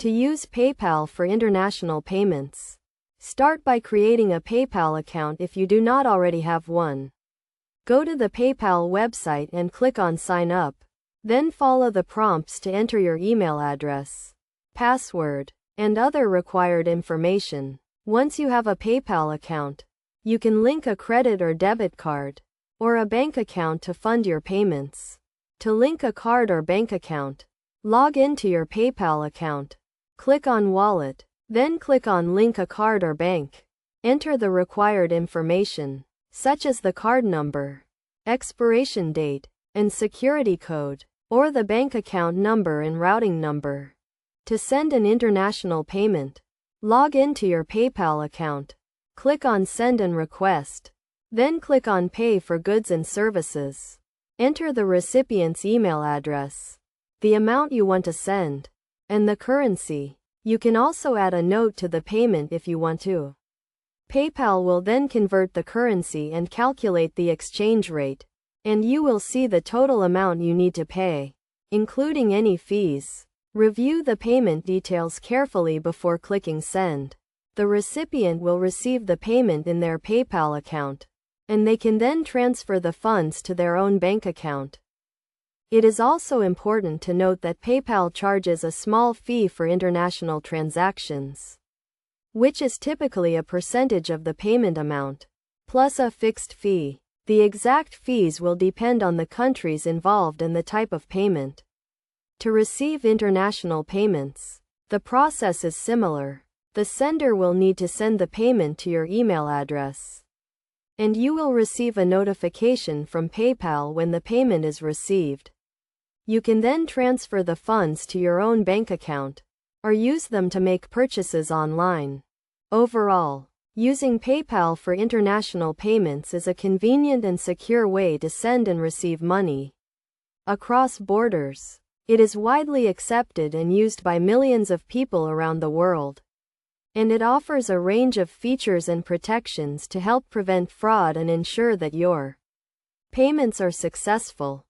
To use PayPal for international payments. Start by creating a PayPal account if you do not already have one. Go to the PayPal website and click on Sign Up. Then follow the prompts to enter your email address, password, and other required information. Once you have a PayPal account, you can link a credit or debit card, or a bank account to fund your payments. To link a card or bank account, log into your PayPal account. Click on Wallet, then click on Link a card or bank. Enter the required information, such as the card number, expiration date, and security code, or the bank account number and routing number. To send an international payment, log into your PayPal account. Click on Send and Request. Then click on Pay for Goods and Services. Enter the recipient's email address, the amount you want to send, and the currency. You can also add a note to the payment if you want to. PayPal will then convert the currency and calculate the exchange rate, and you will see the total amount you need to pay, including any fees. Review the payment details carefully before clicking Send. The recipient will receive the payment in their PayPal account, and they can then transfer the funds to their own bank account. It is also important to note that PayPal charges a small fee for international transactions, which is typically a percentage of the payment amount, plus a fixed fee. The exact fees will depend on the countries involved and the type of payment. To receive international payments, the process is similar. The sender will need to send the payment to your email address, and you will receive a notification from PayPal when the payment is received. You can then transfer the funds to your own bank account, or use them to make purchases online. Overall, using PayPal for international payments is a convenient and secure way to send and receive money across borders. It is widely accepted and used by millions of people around the world, and it offers a range of features and protections to help prevent fraud and ensure that your payments are successful.